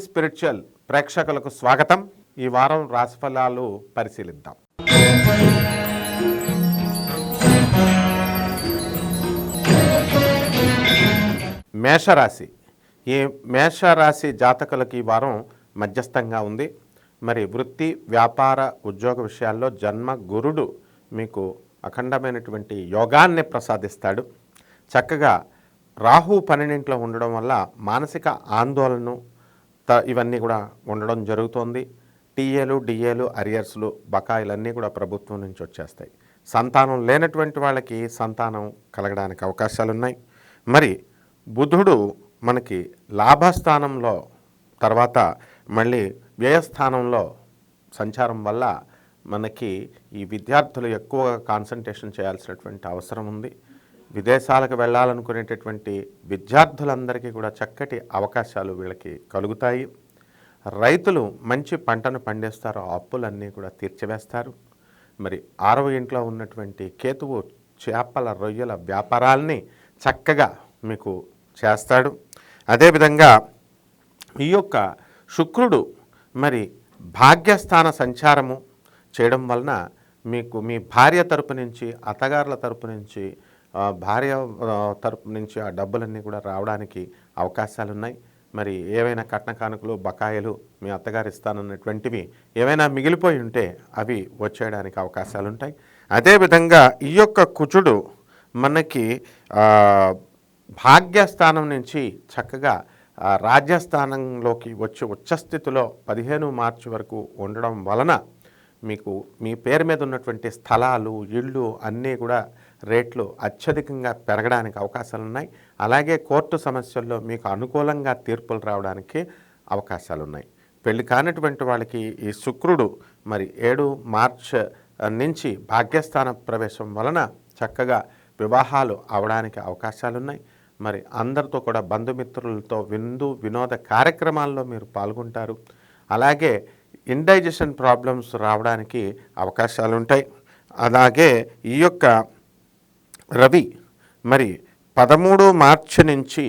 Spiritual ప్రేక్షకులకు స్వాగతం. ఈ వారం రాశిఫలాలు పరిశీలిద్దాం. మేషరాశి. ఈ మేషరాశి జాతకులకి ఈ వారం మధ్యస్థంగా ఉంది. మరి వృత్తి, వ్యాపార, ఉద్యోగ విషయాల్లో జన్మ గురుడు మీకు అఖండమైనటువంటి యోగాన్ని ప్రసాదిస్తాడు. చక్కగా రాహు 12 ఉండడం వల్ల మానసిక ఆందోళన ఇవన్నీ కూడా ఉండడం జరుగుతోంది. టీఏలు, డిఏలు, అరియర్స్లు, బకాయిలన్నీ కూడా ప్రభుత్వం నుంచి వచ్చేస్తాయి. సంతానం లేనటువంటి వాళ్ళకి సంతానం కలగడానికి అవకాశాలున్నాయి. మరి బుధుడు మనకి లాభస్థానంలో తర్వాత మళ్ళీ వ్యయస్థానంలో సంచారం వల్ల మనకి ఈ విద్యార్థులు ఎక్కువగా కాన్సన్ట్రేషన్ చేయాల్సినటువంటి అవసరం ఉంది. విదేశాలకు వెళ్ళాలనుకునేటటువంటి విద్యార్థులందరికీ కూడా చక్కటి అవకాశాలు వీళ్ళకి కలుగుతాయి. రైతులు మంచి పంటను పండిస్తారు, అప్పులన్నీ కూడా తీర్చివేస్తారు. మరి 6వ ఇంట్లో ఉన్నటువంటి కేతువు చేపల, రొయ్యల వ్యాపారాల్ని చక్కగా మీకు చేస్తాడు. అదేవిధంగా ఈ యొక్క శుక్రుడు మరి భాగ్యస్థాన సంచారము చేయడం వలన మీకు మీ భార్య తరపు నుంచి, అత్తగారుల తరపు నుంచి, భార్య తరపు నుంచి ఆ డబ్బులన్నీ కూడా రావడానికి అవకాశాలు ఉన్నాయి. మరి ఏవైనా కట్న కానుకలు, బకాయిలు మీ అత్తగారు ఇస్తానన్నటువంటివి ఏవైనా మిగిలిపోయి ఉంటే అవి వచ్చేయడానికి అవకాశాలు ఉంటాయి. అదేవిధంగా ఈ యొక్క కుజుడు మనకి భాగ్యస్థానం నుంచి చక్కగా రాజ్యస్థానంలోకి వచ్చి ఉచ్చస్థితిలో 15 మార్చి వరకు ఉండడం వలన మీకు మీ పేరు మీద ఉన్నటువంటి స్థలాలు, ఇళ్ళు అన్నీ కూడా రేట్లు అత్యధికంగా పెరగడానికి అవకాశాలు ఉన్నాయి. అలాగే కోర్టు సమస్యల్లో మీకు అనుకూలంగా తీర్పులు రావడానికి అవకాశాలు ఉన్నాయి. పెళ్లి కానటువంటి వాళ్ళకి ఈ శుక్రుడు మరి 7 మార్చ్ నుంచి భాగ్యస్థాన ప్రవేశం వలన చక్కగా వివాహాలు అవడానికి అవకాశాలు ఉన్నాయి. మరి అందరితో కూడా బంధుమిత్రులతో వినోద కార్యక్రమాల్లో మీరు పాల్గొంటారు. అలాగే ఇండైజెషన్ ప్రాబ్లమ్స్ రావడానికి అవకాశాలు ఉంటాయి. అలాగే ఈ యొక్క రవి మరి 13 మార్చి నుంచి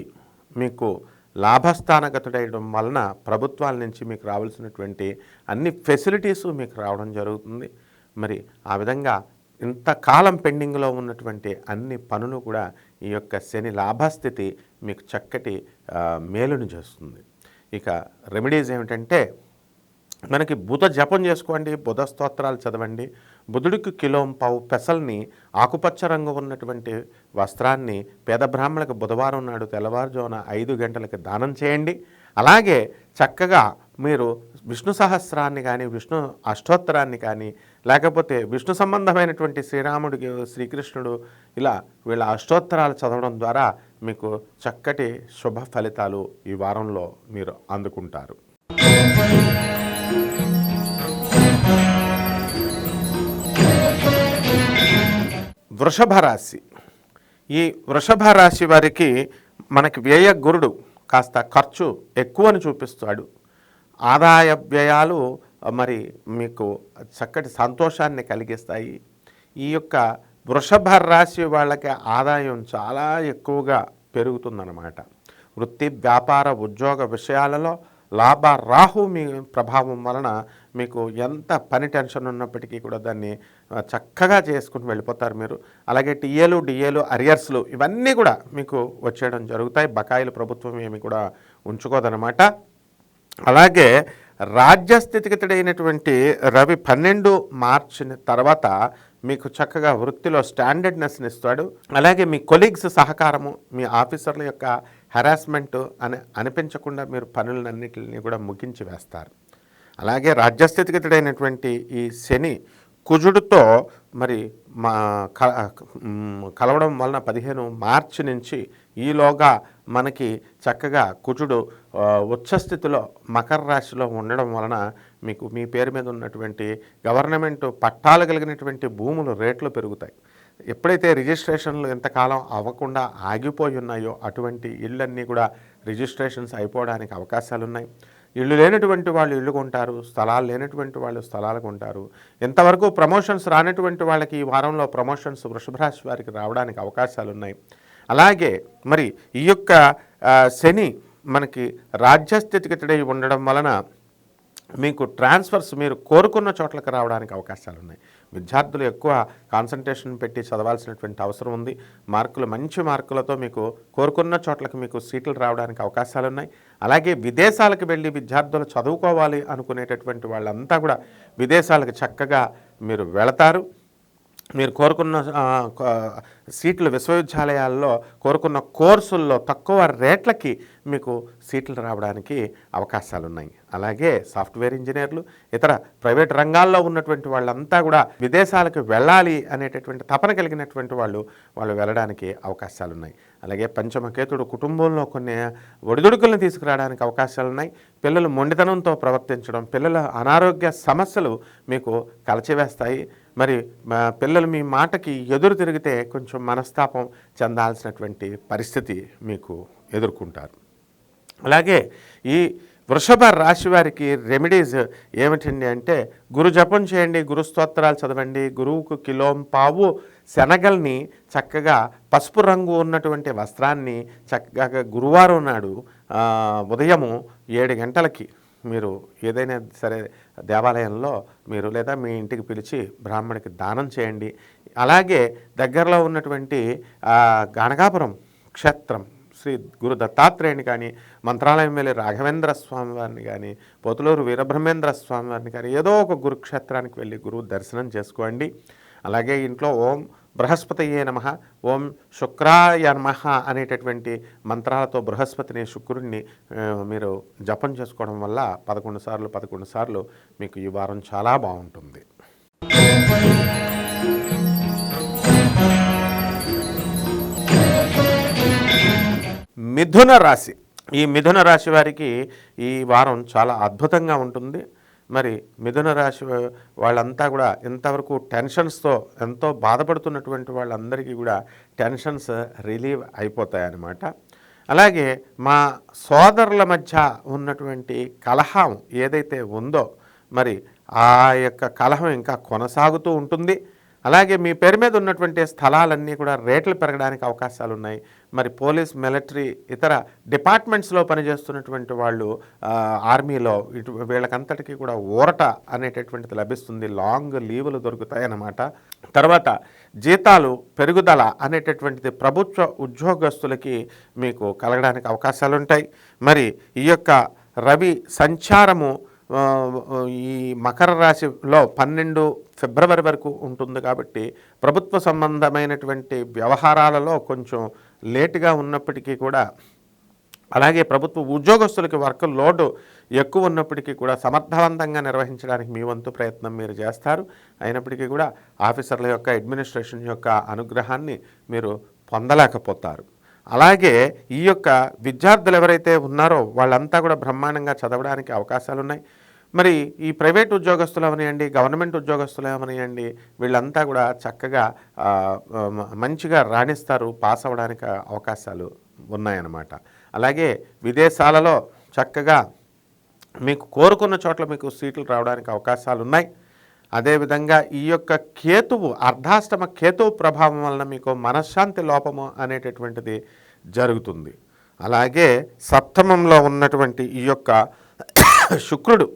మీకు లాభస్థానగతుడయడం వలన ప్రభుత్వాల నుంచి మీకు రావాల్సినటువంటి అన్ని ఫెసిలిటీసు మీకు రావడం జరుగుతుంది. మరి ఆ విధంగా ఇంతకాలం పెండింగ్లో ఉన్నటువంటి అన్ని పనులు కూడా ఈ యొక్క శని లాభస్థితి మీకు చక్కటి మేలును చేస్తుంది. ఇక రెమెడీస్ ఏమిటంటే మనకి బుధ జపం చేసుకోండి, బుధ స్తోత్రాలు చదవండి. బుధుడికి 1.5 కిలో పెసల్ని, ఆకుపచ్చ రంగు ఉన్నటువంటి వస్త్రాన్ని పేద బ్రాహ్మణులకు బుధవారం నాడు తెల్లవారుజామున 5 గంటలకి దానం చేయండి. అలాగే చక్కగా మీరు విష్ణు సహస్రాన్ని కానీ, విష్ణు అష్టోత్తరాన్ని కానీ, లేకపోతే విష్ణు సంబంధమైనటువంటి శ్రీరాముడికి, శ్రీకృష్ణుడు ఇలా వీళ్ళ అష్టోత్తరాలు చదవడం ద్వారా మీకు చక్కటి శుభ ఫలితాలు ఈ వారంలో మీరు అందుకుంటారు. వృషభ రాశి. ఈ వృషభ రాశి వారికి మనకి వ్యయ గురుడు కాస్త ఖర్చు ఎక్కువని చూపిస్తాడు. ఆదాయ వ్యయాలు మరి మీకు చక్కటి సంతోషాన్ని కలిగిస్తాయి. ఈ యొక్క వృషభ రాశి వాళ్ళకి ఆదాయం చాలా ఎక్కువగా పెరుగుతుందన్నమాట. వృత్తి, వ్యాపార, ఉద్యోగ విషయాలలో లాభ రాహు మీ ప్రభావం వలన మీకు ఎంత పని టెన్షన్ ఉన్నప్పటికీ కూడా దాన్ని చక్కగా చేసుకుని వెళ్ళిపోతారు మీరు. అలాగే టీఏలు, డిఏలు, అరియర్స్లు ఇవన్నీ కూడా మీకు వచ్చేయడం జరుగుతాయి. బకాయిలు ప్రభుత్వం ఏమి కూడా ఉంచుకోదన్నమాట. అలాగే రాజ్యస్థితిగతుడైనటువంటి రవి 12 మార్చి తర్వాత మీకు చక్కగా వృత్తిలో స్టాండర్డ్నెస్ని ఇస్తాడు. అలాగే మీ కొలీగ్స్ సహకారము, మీ ఆఫీసర్ల యొక్క హెరాస్మెంట్ అనిపించకుండా మీరు పనులన్నింటినీ కూడా ముగించి వేస్తారు. అలాగే రాజ్యస్థితిగతుడైనటువంటి ఈ శని కుజుడితో మరి కలవడం వలన 15 మార్చి నుంచి ఈలోగా మనకి చక్కగా కుజుడు ఉచ్చస్థితిలో మకర రాశిలో ఉండడం వలన మీకు మీ పేరు మీద ఉన్నటువంటి గవర్నమెంట్ పట్టాలు కలిగినటువంటి భూములు రేట్లు పెరుగుతాయి. ఎప్పుడైతే రిజిస్ట్రేషన్లు ఎంతకాలం అవ్వకుండా ఆగిపోయి ఉన్నాయో అటువంటి ఇళ్ళన్నీ కూడా రిజిస్ట్రేషన్స్ అయిపోవడానికి అవకాశాలు ఉన్నాయి. ఇళ్ళు లేనటువంటి వాళ్ళు ఇళ్ళు కొంటారు, స్థలాలు లేనటువంటి వాళ్ళు స్థలాలు కొంటారు. ఇంతవరకు ప్రమోషన్స్ రానటువంటి వాళ్ళకి ఈ వారంలో ప్రమోషన్స్ వృషభ రాశి వారికి రావడానికి అవకాశాలు ఉన్నాయి. అలాగే మరి ఈ యొక్క శని మనకి రాజ్యస్థితిగతుడై ఉండడం వలన మీకు ట్రాన్స్ఫర్స్ మీరు కోరుకున్న చోట్లకు రావడానికి అవకాశాలు ఉన్నాయి. విద్యార్థులు ఎక్కువ కాన్సన్ట్రేషన్ పెట్టి చదవాల్సినటువంటి అవసరం ఉంది. మంచి మార్కులతో మీకు కోరుకున్న చోట్లకు మీకు సీట్లు రావడానికి అవకాశాలు ఉన్నాయి. అలాగే విదేశాలకు వెళ్ళి విద్యార్థులు చదువుకోవాలి అనుకునేటటువంటి వాళ్ళంతా కూడా విదేశాలకు చక్కగా మీరు వెళతారు. మీరు కోరుకున్న సీట్లు విశ్వవిద్యాలయాల్లో కోరుకున్న కోర్సుల్లో తక్కువ రేట్లకి మీకు సీట్లు రావడానికి అవకాశాలు ఉన్నాయి. అలాగే సాఫ్ట్వేర్ ఇంజనీర్లు, ఇతర ప్రైవేట్ రంగాల్లో ఉన్నటువంటి వాళ్ళంతా కూడా విదేశాలకు వెళ్ళాలి అనేటటువంటి తపన కలిగినటువంటి వాళ్ళు వెళ్ళడానికి అవకాశాలు ఉన్నాయి. అలాగే పంచమకేతుడు కుటుంబంలో కొన్ని ఒడిదుడుకులను తీసుకురావడానికి అవకాశాలు ఉన్నాయి. పిల్లలు మొండితనంతో ప్రవర్తించడం, పిల్లల అనారోగ్య సమస్యలు మీకు కలచివేస్తాయి. మరి పిల్లలు మీ మాటకి ఎదురు తిరిగితే కొంచెం మనస్తాపం చెందాల్సినటువంటి పరిస్థితి మీకు ఎదుర్కొంటారు. అలాగే ఈ వృషభ రాశి వారికి రెమెడీస్ ఏమిటండి అంటే, గురు జపం చేయండి, గురు స్తోత్రాలు చదవండి, గురువుకు కిలోంపావు శనగల్ని చక్కగా పసుపు రంగు ఉన్నటువంటి వస్త్రాన్ని చక్కగా గురువారం నాడు ఉదయము 7 గంటలకి మీరు ఏదైనా సరే దేవాలయంలో మీరు లేదా మీ ఇంటికి పిలిచి బ్రాహ్మడికి దానం చేయండి. అలాగే దగ్గరలో ఉన్నటువంటి గణగాపురం క్షేత్రం శ్రీ గురు దత్తాత్రేయుని కానీ, మంత్రాలయం వెళ్ళి రాఘవేంద్ర స్వామి వారిని కానీ, పోతులూరు వీరబ్రహ్మేంద్ర స్వామి వారిని కానీ ఏదో ఒక గురుక్షేత్రానికి వెళ్ళి గురువు దర్శనం చేసుకోండి. అలాగే ఇంట్లో ఓం బృహస్పతయే నమః, ఓం శుక్రాయ నమః అనేటటువంటి మంత్రాలతో బృహస్పతిని, శుక్రుడిని మీరు జపం చేసుకోవడం వల్ల 11 సార్లు మీకు ఈ వారం చాలా బాగుంటుంది. మిథున రాశి. ఈ మిథున రాశి వారికి ఈ వారం చాలా అద్భుతంగా ఉంటుంది. మరి మిథున రాశి వాళ్ళంతా కూడా ఇంతవరకు టెన్షన్స్తో ఎంతో బాధపడుతున్నటువంటి వాళ్ళందరికీ కూడా టెన్షన్స్ రిలీవ్ అయిపోతాయన్నమాట. అలాగే మా సోదరుల మధ్య ఉన్నటువంటి కలహం ఏదైతే ఉందో మరి ఆ యొక్క కలహం ఇంకా కొనసాగుతూ ఉంటుంది. అలాగే మీ పేరు మీద ఉన్నటువంటి స్థలాలన్నీ కూడా రేట్లు పెరగడానికి అవకాశాలు ఉన్నాయి. మరి పోలీస్, మిలిటరీ, ఇతర డిపార్ట్మెంట్స్లో పనిచేస్తున్నటువంటి వాళ్ళు, ఆర్మీలో వీళ్ళకంతటికీ కూడా ఊరట అనేటటువంటిది లభిస్తుంది. లాంగ్ లీవులు దొరుకుతాయి అన్నమాట. తర్వాత జీతాలు పెరుగుదల అనేటటువంటిది ప్రభుత్వ ఉద్యోగస్తులకి మీకు కలగడానికి అవకాశాలు ఉంటాయి. మరి ఈ యొక్క రవి సంచారము ఈ మకర రాశిలో 12 ఫిబ్రవరి వరకు ఉంటుంది కాబట్టి ప్రభుత్వ సంబంధమైనటువంటి వ్యవహారాలలో కొంచెం లేటుగా ఉన్నప్పటికీ కూడా, అలాగే ప్రభుత్వ ఉద్యోగస్తులకి వర్క్ లోడ్ ఎక్కువ ఉన్నప్పటికీ కూడా సమర్థవంతంగా నిర్వహించడానికి మీ వంతు ప్రయత్నం మీరు చేస్తారు. అయినప్పటికీ కూడా ఆఫీసర్ల యొక్క, అడ్మినిస్ట్రేషన్ యొక్క అనుగ్రహాన్ని మీరు పొందలేకపోతారు. అలాగే ఈ యొక్క విద్యార్థులు ఎవరైతే ఉన్నారో వాళ్ళంతా కూడా బ్రహ్మాండంగా చదవడానికి అవకాశాలు ఉన్నాయి. మరి ఈ ప్రైవేట్ ఉద్యోగస్తులు అవనియండి, గవర్నమెంట్ ఉద్యోగస్తులు అవనియండి, వీళ్ళంతా కూడా చక్కగా మంచిగా రాణిస్తారు, పాస్ అవ్వడానికి అవకాశాలు ఉన్నాయన్నమాట. అలాగే విదేశాలలో చక్కగా మీకు కోరుకున్న చోట్ల మీకు సీట్లు రావడానికి అవకాశాలు ఉన్నాయి. అదేవిధంగా ఈ యొక్క కేతువు, అర్ధాష్టమ కేతువు ప్రభావం వలన మీకు మనశ్శాంతి లోపము అనేటటువంటిది జరుగుతుంది. అలాగే సప్తమంలో ఉన్నటువంటి ఈ యొక్క శుక్రుడు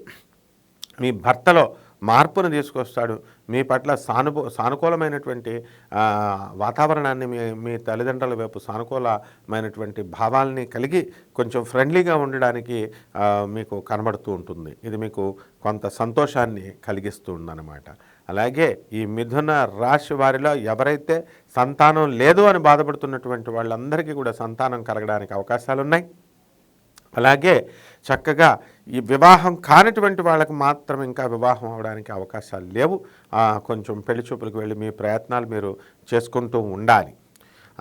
మీ భర్తలో మార్పును తీసుకొస్తాడు. మీ పట్ల సానుకూలమైనటువంటి వాతావరణాన్ని మీ తల్లిదండ్రుల వైపు సానుకూలమైనటువంటి భావాల్ని కలిగి కొంచెం ఫ్రెండ్లీగా ఉండడానికి మీకు కనబడుతూ ఉంటుంది. ఇది మీకు కొంత సంతోషాన్ని కలిగిస్తూ ఉందన్నమాట. అలాగే ఈ మిథున రాశి వారిలో ఎవరైతే సంతానం లేదు అని బాధపడుతున్నటువంటి వాళ్ళందరికీ కూడా సంతానం కలగడానికి అవకాశాలు ఉన్నాయి. అలాగే చక్కగా ఈ వివాహం కానిటువంటి వాళ్ళకి మాత్రం ఇంకా వివాహం అవడానికి అవకాశాలు లేవు. కొంచెం పెళ్లి చూపులకు వెళ్ళి మీ ప్రయత్నాలు మీరు చేసుకుంటూ ఉండాలి.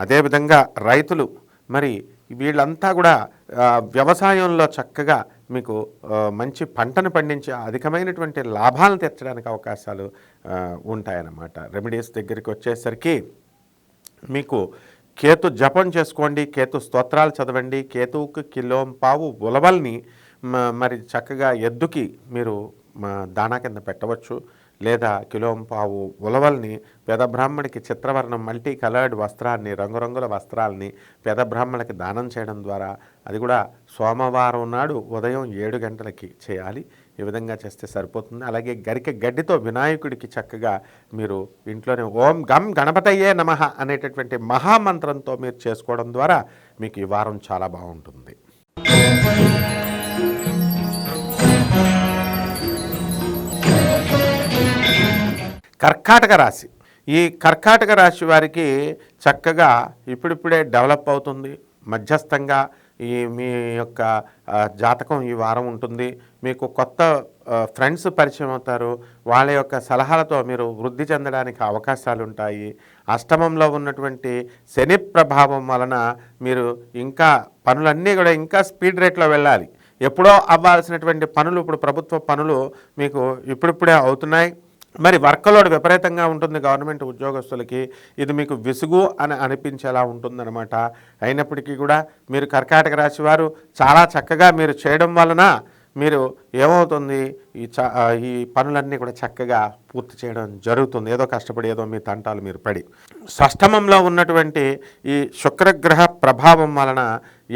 అదేవిధంగా రైతులు, మరి వీళ్ళంతా కూడా వ్యవసాయంలో చక్కగా మీకు మంచి పంటను పండించి అధికమైనటువంటి లాభాలను తెచ్చడానికి అవకాశాలు ఉంటాయన్నమాట. రెమెడీస్ దగ్గరికి వచ్చేసరికి మీకు కేతు జపం చేసుకోండి, కేతు స్తోత్రాలు చదవండి, కేతువుకి కిలోంపావు ఉలవల్ని మరి చక్కగా ఎద్దుకి మీరు దానా కింద పెట్టవచ్చు. లేదా కిలోంపావు ఉలవల్ని పేద బ్రాహ్మడికి చిత్రవర్ణం మల్టీ కలర్డ్ వస్త్రాన్ని, రంగురంగుల వస్త్రాలని పేద బ్రాహ్మణికి దానం చేయడం ద్వారా, అది కూడా సోమవారం నాడు ఉదయం 7 గంటలకి చేయాలి. ఈ విధంగా చేస్తే సరిపోతుంది. అలాగే గరిక గడ్డితో వినాయకుడికి చక్కగా మీరు ఇంట్లోనే ఓం గం గణపతయ్యే నమః అనేటటువంటి మహామంత్రంతో మీరు చేసుకోవడం ద్వారా మీకు ఈ వారం చాలా బాగుంటుంది. కర్కాటక రాశి. ఈ కర్కాటక రాశి వారికి చక్కగా ఇప్పుడిప్పుడే డెవలప్ అవుతుంది. మధ్యస్థంగా మీ యొక్క జాతకం ఈ వారం ఉంటుంది. మీకు కొత్త ఫ్రెండ్స్ పరిచయం అవుతారు. వాళ్ళ యొక్క సలహాలతో మీరు వృద్ధి చెందడానికి అవకాశాలు ఉంటాయి. అష్టమంలో ఉన్నటువంటి శని ప్రభావం వలన మీరు ఇంకా పనులన్నీ కూడా ఇంకా స్పీడ్ రేట్లో వెళ్ళాలి. ఎప్పుడో అవ్వాల్సినటువంటి పనులు ఇప్పుడు ప్రభుత్వ పనులు మీకు ఇప్పుడిప్పుడే అవుతున్నాయి. మరి వర్క్లోడ్ విపరీతంగా ఉంటుంది గవర్నమెంట్ ఉద్యోగస్తులకి. ఇది మీకు విసుగు అని అనిపించేలా ఉంటుందన్నమాట. అయినప్పటికీ కూడా మీరు కర్కాటక రాశి వారు చాలా చక్కగా మీరు చేయడం వలన మీరు ఏమవుతుంది, ఈ పనులన్నీ కూడా చక్కగా పూర్తి చేయడం జరుగుతుంది. ఏదో కష్టపడి ఏదో మీ తంటాలు మీరు పడి. షష్టమంలో ఉన్నటువంటి ఈ శుక్రగ్రహ ప్రభావం వలన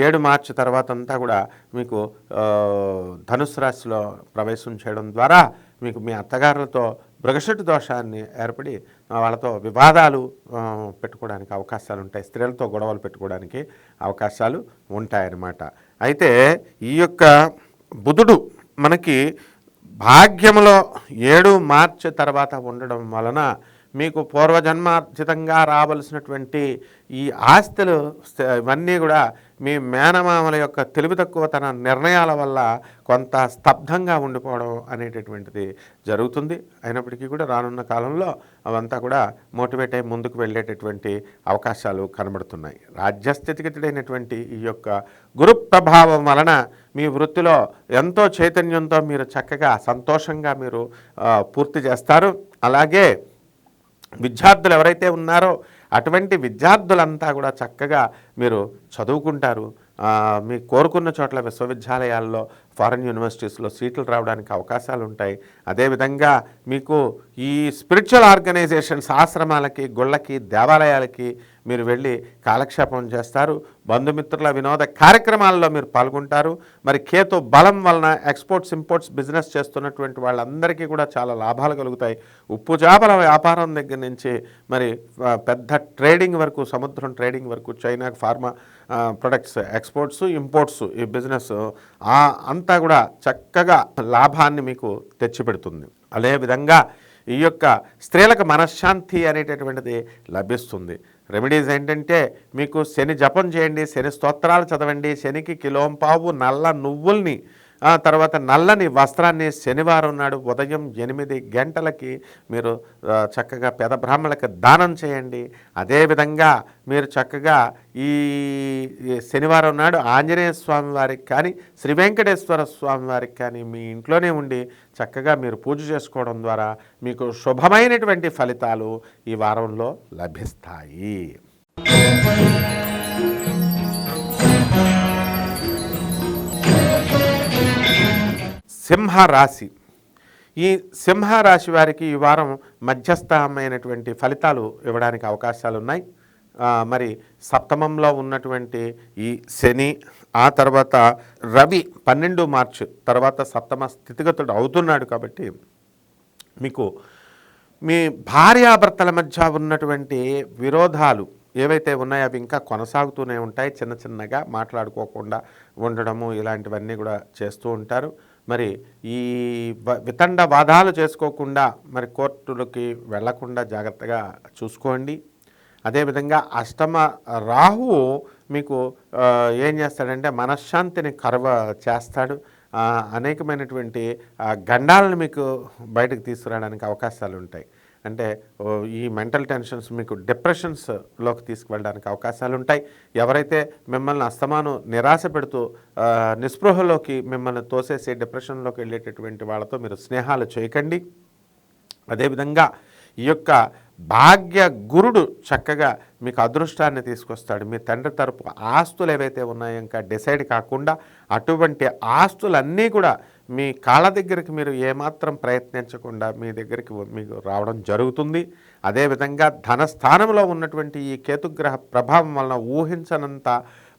7 మార్చి తర్వాత అంతా కూడా మీకు ధనుసు రాశిలో ప్రవేశం చేయడం ద్వారా మీకు మీ అత్తగారులతో బృగశటి దోషాన్ని ఏర్పడి వాళ్ళతో వివాదాలు పెట్టుకోవడానికి అవకాశాలు ఉంటాయి. స్త్రీలతో గొడవలు పెట్టుకోవడానికి అవకాశాలు ఉంటాయన్నమాట. అయితే ఈ యొక్క బుధుడు మనకి భాగ్యములో 7 మార్చి తర్వాత ఉండడం వలన మీకు పూర్వజన్మార్జితంగా రావలసినటువంటి ఈ ఆస్తులు ఇవన్నీ కూడా మీ మేనమామల యొక్క తెలివి తక్కువతన నిర్ణయాల వల్ల కొంత స్తబ్దంగా ఉండిపోవడం అనేటటువంటిది జరుగుతుంది. అయినప్పటికీ కూడా రానున్న కాలంలో అవంతా కూడా మోటివేట్ అయి ముందుకు వెళ్ళేటటువంటి అవకాశాలు కనబడుతున్నాయి. రాజ్యస్థితిగతుడైనటువంటి ఈ యొక్క గురు ప్రభావం వలన మీ వృత్తిలో ఎంతో చైతన్యంతో మీరు చక్కగా సంతోషంగా మీరు పూర్తి చేస్తారు. అలాగే విద్యార్థులు ఎవరైతే ఉన్నారో అటువంటి విద్యార్థులంతా కూడా చక్కగా మీరు చదువుకుంటారు. మీకు కోరుకున్న చోట్ల విశ్వవిద్యాలయాల్లో, ఫారెన్ యూనివర్సిటీస్లో సీట్లు రావడానికి అవకాశాలు ఉంటాయి. అదేవిధంగా మీకు ఈ స్పిరిచువల్ ఆర్గనైజేషన్స్, ఆశ్రమాలకి, గుళ్ళకి, దేవాలయాలకి మీరు వెళ్ళి కాలక్షేపం చేస్తారు. బంధుమిత్రుల వినోద కార్యక్రమాల్లో మీరు పాల్గొంటారు. మరి కేతు బలం వలన ఎక్స్పోర్ట్స్ ఇంపోర్ట్స్ బిజినెస్ చేస్తున్నటువంటి వాళ్ళందరికీ కూడా చాలా లాభాలు కలుగుతాయి. ఉప్పు చేపల వ్యాపారం దగ్గర నుంచి మరి పెద్ద ట్రేడింగ్ వరకు, సముద్రం ట్రేడింగ్ వరకు, చైనాకు ఫార్మా ప్రొడక్ట్స్ ఎక్స్పోర్ట్స్ ఇంపోర్ట్స్ ఈ బిజినెస్ అంతా కూడా చక్కగా లాభాన్ని మీకు తెచ్చిపెడుతుంది. అదేవిధంగా ఈ యొక్క స్త్రీలకు మనశ్శాంతి అనేటటువంటిది లభిస్తుంది. రెమెడీస్ ఏంటంటే మీకు శని జపం చేయండి, శని స్తోత్రాలు చదవండి, శనికి కిలోంపావు నల్ల నువ్వుల్ని తర్వాత నల్లని వస్త్రాన్ని శనివారం నాడు ఉదయం 8 గంటలకి మీరు చక్కగా పేద బ్రాహ్మణులకు దానం చేయండి. అదేవిధంగా మీరు చక్కగా ఈ శనివారం నాడు ఆంజనేయ స్వామి వారికి కానీ, శ్రీ వెంకటేశ్వర స్వామి వారికి కానీ మీ ఇంట్లోనే ఉండి చక్కగా మీరు పూజ చేసుకోవడం ద్వారా మీకు శుభమైనటువంటి ఫలితాలు ఈ వారంలో లభిస్తాయి. సింహరాశి. ఈ సింహరాశి వారికి ఈ వారం మధ్యస్థమైనటువంటి ఫలితాలు ఇవ్వడానికి అవకాశాలు ఉన్నాయి. మరి సప్తమంలో ఉన్నటువంటి ఈ శని, ఆ తర్వాత రవి 12 మార్చి తర్వాత సప్తమ స్థితిగతుడు అవుతున్నాడు. కాబట్టి మీకు మీ భార్యాభర్తల మధ్య ఉన్నటువంటి విరోధాలు ఏవైతే ఉన్నాయో అవి ఇంకా కొనసాగుతూనే ఉంటాయి. చిన్న చిన్నగా మాట్లాడుకోకుండా ఉండడము ఇలాంటివన్నీ కూడా చేస్తూ ఉంటారు. మరి ఈ వితండ వాదాలు చేసుకోకుండా మరి కోర్టులకి వెళ్లకుండా జాగ్రత్తగా చూసుకోండి. అదేవిధంగా అష్టమ రాహువు మీకు ఏం చేస్తాడంటే మనశ్శాంతిని చేస్తాడు. అనేకమైనటువంటి గండాలను మీకు బయటకు తీసుకురావడానికి అవకాశాలు ఉంటాయి. అంటే ఈ మెంటల్ టెన్షన్స్ మీకు డిప్రెషన్స్లోకి తీసుకువెళ్ళడానికి అవకాశాలు ఉంటాయి. ఎవరైతే మిమ్మల్ని అస్తమాను నిరాశ పెడుతూ నిస్పృహలోకి మిమ్మల్ని తోసేసి డిప్రెషన్లోకి వెళ్ళేటటువంటి వాళ్ళతో మీరు స్నేహాలు చేయకండి. అదేవిధంగా ఈ యొక్క భాగ్య గురుడు చక్కగా మీకు అదృష్టాన్ని తీసుకొస్తాడు. మీ తండ్రి తరపు ఆస్తులు ఏవైతే ఉన్నాయో ఇంకా డిసైడ్ కాకుండా అటువంటి ఆస్తులన్నీ కూడా మీ కాళ్ళ దగ్గరికి మీరు ఏమాత్రం ప్రయత్నించకుండా మీ దగ్గరికి మీకు రావడం జరుగుతుంది. అదేవిధంగా ధనస్థానంలో ఉన్నటువంటి ఈ కేతుగ్రహ ప్రభావం వలన ఊహించనంత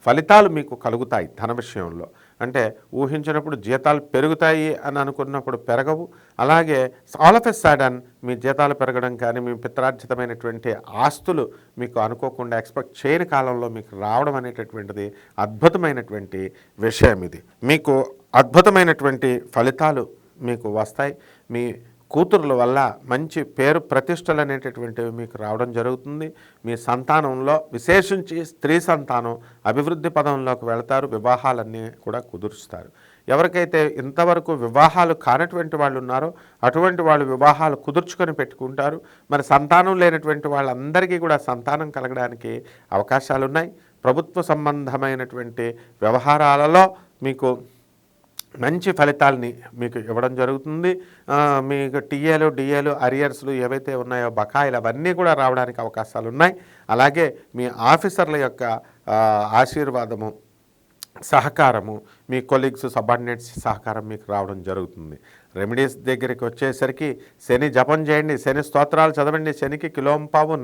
ఫలితాలు మీకు కలుగుతాయి ధన విషయంలో. అంటే ఊహించినప్పుడు జీతాలు పెరుగుతాయి అని అనుకున్నప్పుడు పెరగవు. అలాగే ఆల్ ఆఫ్ ఎ సడన్ మీ జీతాలు పెరగడం కానీ, మీ పిత్రార్జితమైనటువంటి ఆస్తులు మీకు అనుకోకుండా ఎక్స్పెక్ట్ చేయని కాలంలో మీకు రావడం అనేటటువంటిది అద్భుతమైనటువంటి విషయం. ఇది మీకు అద్భుతమైనటువంటి ఫలితాలు మీకు వస్తాయి. మీ కూతుర్ల వల్ల మంచి పేరు ప్రతిష్టలు అనేటటువంటివి మీకు రావడం జరుగుతుంది. మీ సంతానంలో విశేషించి స్త్రీ సంతానం అభివృద్ధి పదంలోకి వెళతారు. వివాహాలన్నీ కూడా కుదురుస్తారు. ఎవరికైతే ఇంతవరకు వివాహాలు కానటువంటి వాళ్ళు ఉన్నారో అటువంటి వాళ్ళు వివాహాలు కుదుర్చుకొని పెట్టుకుంటారు. మరి సంతానం లేనటువంటి వాళ్ళందరికీ కూడా సంతానం కలగడానికి అవకాశాలు ఉన్నాయి. ప్రభుత్వ సంబంధమైనటువంటి వ్యవహారాలలో మీకు మంచి ఫలితాలని మీకు ఇవ్వడం జరుగుతుంది. మీకు టీఏలు డిఏలు అరియర్స్లు ఏవైతే ఉన్నాయో బకాయిలు అవన్నీ కూడా రావడానికి అవకాశాలు ఉన్నాయి. అలాగే మీ ఆఫీసర్ల యొక్క ఆశీర్వాదము, సహకారము, మీ కొలీగ్స్ సబార్డినేట్స్ సహకారం మీకు రావడం జరుగుతుంది. రెమెడీస్ దగ్గరికి వచ్చేసరికి శని జపం చేయండి, శని స్తోత్రాలు చదవండి. శనికి కిలోంపావు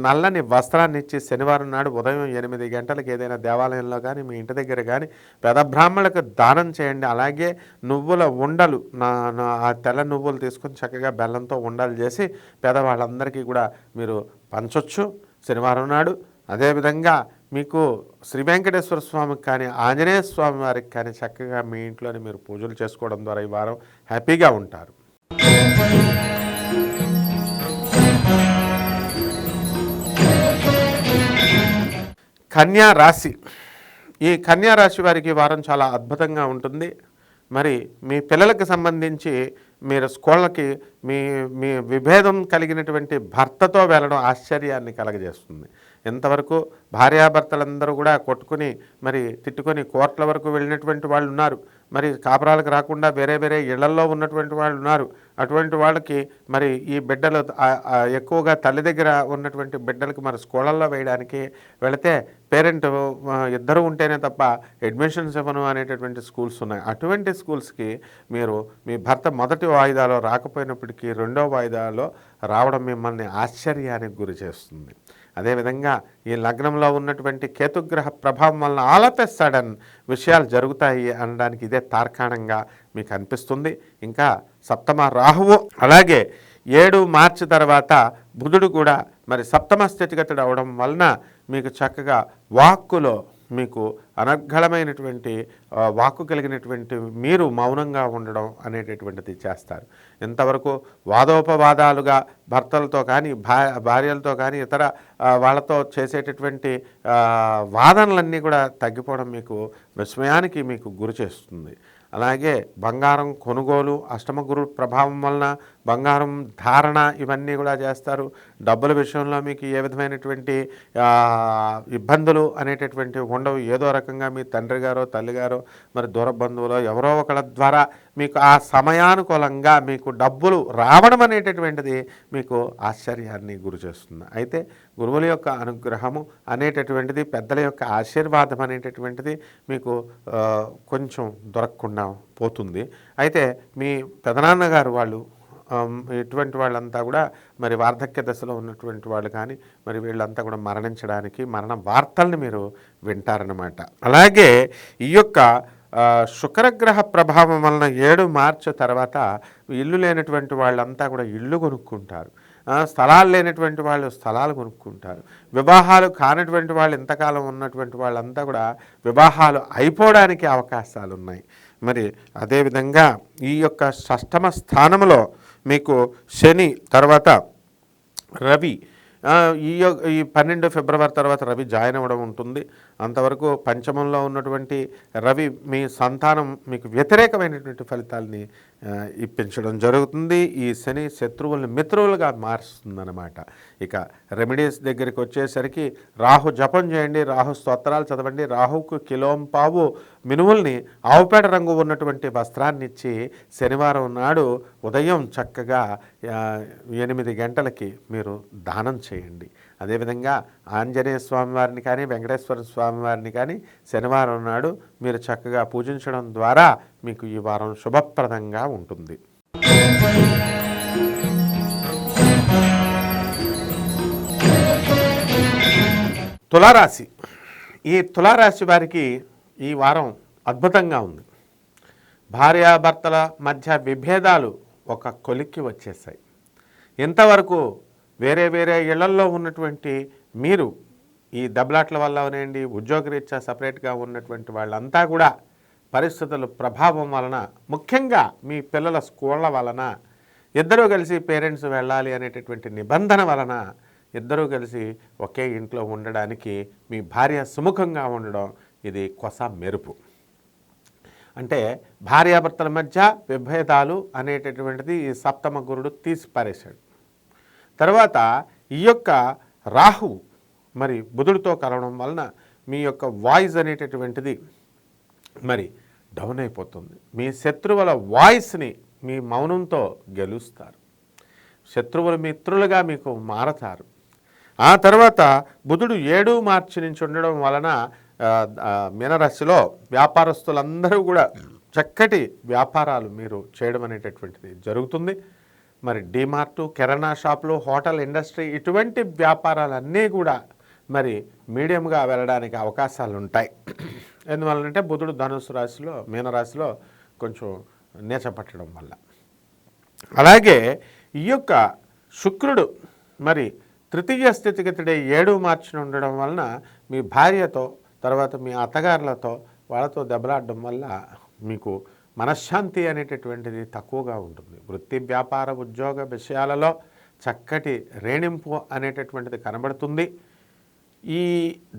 నల్లని వస్త్రాన్ని ఇచ్చి శనివారం నాడు ఉదయం 8 గంటలకు ఏదైనా దేవాలయంలో కానీ మీ ఇంటి దగ్గర కానీ పేద బ్రాహ్మణులకు దానం చేయండి. అలాగే నువ్వుల ఉండలు ఆ తెల్ల నువ్వులు తీసుకొని చక్కగా బెల్లంతో ఉండలు చేసి పేదవాళ్ళందరికీ కూడా మీరు పంచొచ్చు శనివారం నాడు. అదేవిధంగా మీకు శ్రీ వెంకటేశ్వర స్వామికి కానీ ఆంజనేయ స్వామి వారికి కానీ చక్కగా మీ ఇంట్లోనే మీరు పూజలు చేసుకోవడం ద్వారా ఈ వారం హ్యాపీగా ఉంటారు. కన్యా రాశి. ఈ కన్యా రాశి వారికి వారం చాలా అద్భుతంగా ఉంటుంది. మరి మీ పిల్లలకు సంబంధించి మీరు స్కూళ్ళకి మీ మీ విభేదం కలిగినటువంటి భర్తతో వెళ్ళడం ఆశ్చర్యాన్ని కలగజేస్తుంది. ఎంతవరకు భార్యాభర్తలందరూ కూడా కొట్టుకుని మరి తిట్టుకొని కోర్టుల వరకు వెళ్ళినటువంటి వాళ్ళు ఉన్నారు. మరి కాపురాలకు రాకుండా వేరే వేరే ఇళ్లల్లో ఉన్నటువంటి వాళ్ళు ఉన్నారు. అటువంటి వాళ్ళకి మరి ఈ బిడ్డలు ఎక్కువగా తల్లి దగ్గర ఉన్నటువంటి బిడ్డలకి మరి స్కూళ్ళల్లో వేయడానికి వెళితే పేరెంట్ ఇద్దరు ఉంటేనే తప్ప అడ్మిషన్స్ ఇవ్వను అనేటటువంటి స్కూల్స్ ఉన్నాయి. అటువంటి స్కూల్స్కి మీరు మీ భర్త మొదటి వాయిదాలో రాకపోయినప్పటికీ రెండో వాయిదాలో రావడం మిమ్మల్ని ఆశ్చర్యానికి గురి చేస్తుంది. అదేవిధంగా ఈ లగ్నంలో ఉన్నటువంటి కేతుగ్రహ ప్రభావం వలన ఆల్ ఆఫ్ ఎ సడన్ విషయాలు జరుగుతాయి అనడానికి ఇదే తార్కాణంగా మీకు అనిపిస్తుంది. ఇంకా సప్తమ రాహువు, అలాగే 7 మార్చి తర్వాత బుధుడు కూడా మరి సప్తమ స్థితిగతుడు అవడం వలన మీకు చక్కగా వాక్కులో మీకు అనర్గళమైనటువంటి వాక్కు కలిగినటువంటి మీరు మౌనంగా ఉండడం అనేటటువంటిది చేస్తారు. ఇంతవరకు వాదోపవాదాలుగా భర్తలతో కానీ భార్యలతో కానీ ఇతర వాళ్ళతో చేసేటటువంటి వాదనలన్నీ కూడా తగ్గిపోవడం మీకు విస్మయానికి మీకు గురి చేస్తుంది. అలాగే బంగారం కొనుగోలు, అష్టమ గురు ప్రభావం వలన బంగారం ధారణ ఇవన్నీ కూడా చేస్తారు. డబ్బుల విషయంలో మీకు ఏ విధమైనటువంటి ఇబ్బందులు అనేటటువంటివి ఉండవు. ఏదో రకంగా మీ తండ్రి గారో తల్లిగారో మరి దూర బంధువులో ఎవరో ఒకళ్ళ ద్వారా మీకు ఆ సమయానుకూలంగా మీకు డబ్బులు రావడం అనేటటువంటిది మీకు ఆశ్చర్యాన్ని గురి చేస్తుంది. అయితే గురువుల యొక్క అనుగ్రహము అనేటటువంటిది, పెద్దల యొక్క ఆశీర్వాదం అనేటటువంటిది మీకు కొంచెం దొరకకుండా పోతుంది. అయితే మీ పెదనాన్నగారు వాళ్ళు ఇటువంటి వాళ్ళంతా కూడా మరి వార్ధక్య దశలో ఉన్నటువంటి వాళ్ళు కానీ మరి వీళ్ళంతా కూడా మరణించడానికి మరణ వార్తల్ని మీరు వింటారన్నమాట. అలాగే ఈ యొక్క శుక్రగ్రహ ప్రభావం వలన 7 మార్చి తర్వాత ఇల్లు లేనటువంటి వాళ్ళంతా కూడా ఇల్లు కొనుక్కుంటారు. స్థలాలు లేనటువంటి వాళ్ళు స్థలాలు కొనుక్కుంటారు. వివాహాలు కానటువంటి వాళ్ళు ఇంతకాలం ఉన్నటువంటి వాళ్ళంతా కూడా వివాహాలు అయిపోవడానికి అవకాశాలు ఉన్నాయి. మరి అదేవిధంగా ఈ యొక్క షష్టమ స్థానంలో మీకు శని తర్వాత రవి, ఈ 12 ఫిబ్రవరి తర్వాత రవి జాయిన్ అవ్వడం ఉంటుంది. అంతవరకు పంచమంలో ఉన్నటువంటి రవి మీ సంతానం మీకు వ్యతిరేకమైనటువంటి ఫలితాలని ఇప్పించడం జరుగుతుంది. ఈ శని శత్రువుల్ని మిత్రువులుగా మారుస్తుందన్నమాట. ఇక రెమెడీస్ దగ్గరికి వచ్చేసరికి రాహు జపం చేయండి, రాహు స్తోత్రాలు చదవండి. రాహుకు కిలోంపావు మినువుల్ని ఆవుపేడ రంగు ఉన్నటువంటి వస్త్రాన్ని ఇచ్చి శనివారం నాడు ఉదయం చక్కగా 8 గంటలకి మీరు దానం చేయండి. అదేవిధంగా ఆంజనేయ స్వామి వారిని కానీ వెంకటేశ్వర స్వామి వారిని కానీ శనివారం నాడు మీరు చక్కగా పూజించడం ద్వారా మీకు ఈ వారం శుభప్రదంగా ఉంటుంది. తులారాశి. ఈ తులారాశి వారికి ఈ వారం అద్భుతంగా ఉంది. భార్యాభర్తల మధ్య విభేదాలు ఒక కొలిక్కి వచ్చేసాయి. ఇంతవరకు వేరే వేరే ఇళ్లల్లో ఉన్నటువంటి మీరు ఈ దెబ్బలాట్ల వల్ల అవనండి, ఉద్యోగరీత్యా సపరేట్గా ఉన్నటువంటి వాళ్ళంతా కూడా పరిస్థితుల ప్రభావం వలన, ముఖ్యంగా మీ పిల్లల స్కూళ్ళ వలన, ఇద్దరూ కలిసి పేరెంట్స్ వెళ్ళాలి అనేటటువంటి నిబంధన వలన ఇద్దరూ కలిసి ఒకే ఇంట్లో ఉండడానికి మీ భార్య సుముఖంగా ఉండడం ఇది కొస మెరుపు. అంటే భార్యాభర్తల మధ్య విభేదాలు అనేటటువంటిది ఈ సప్తమ గురుడు తీసి పారేశాడు. తర్వాత ఈ యొక్క రాహువు మరి బుధుడితో కలవడం వలన మీ యొక్క వాయిస్ అనేటటువంటిది మరి డౌన్ అయిపోతుంది. మీ శత్రువుల వాయిస్ని మీ మౌనంతో గెలుస్తారు. శత్రువుల మిత్రులుగా మీకు మారతారు. ఆ తర్వాత బుధుడు 7 మార్చి నుంచి ఉండడం వలన మీనరాశిలో వ్యాపారస్తులందరూ కూడా చక్కటి వ్యాపారాలు మీరు చేయడం అనేటటువంటిది జరుగుతుంది. మరి డిమార్టు, కిరాణా షాపులు, హోటల్ ఇండస్ట్రీ ఇటువంటి వ్యాపారాలన్నీ కూడా మరి మీడియంగా వెళ్ళడానికి అవకాశాలు ఉంటాయి. ఎందువల్లంటే బుధుడు ధనుసు రాశిలో, మీనరాశిలో కొంచెం నీచపట్టడం వల్ల. అలాగే ఈ యొక్క శుక్రుడు మరి తృతీయ స్థితిగతుడే 7 మార్చిని ఉండడం వలన మీ భార్యతో, తర్వాత మీ అత్తగారులతో వాళ్ళతో దెబ్బలాడడం వల్ల మీకు మనశ్శాంతి అనేటటువంటిది తక్కువగా ఉంటుంది. వృత్తి, వ్యాపార, ఉద్యోగ విషయాలలో చక్కటి రేణింపు అనేటటువంటిది కనబడుతుంది. ఈ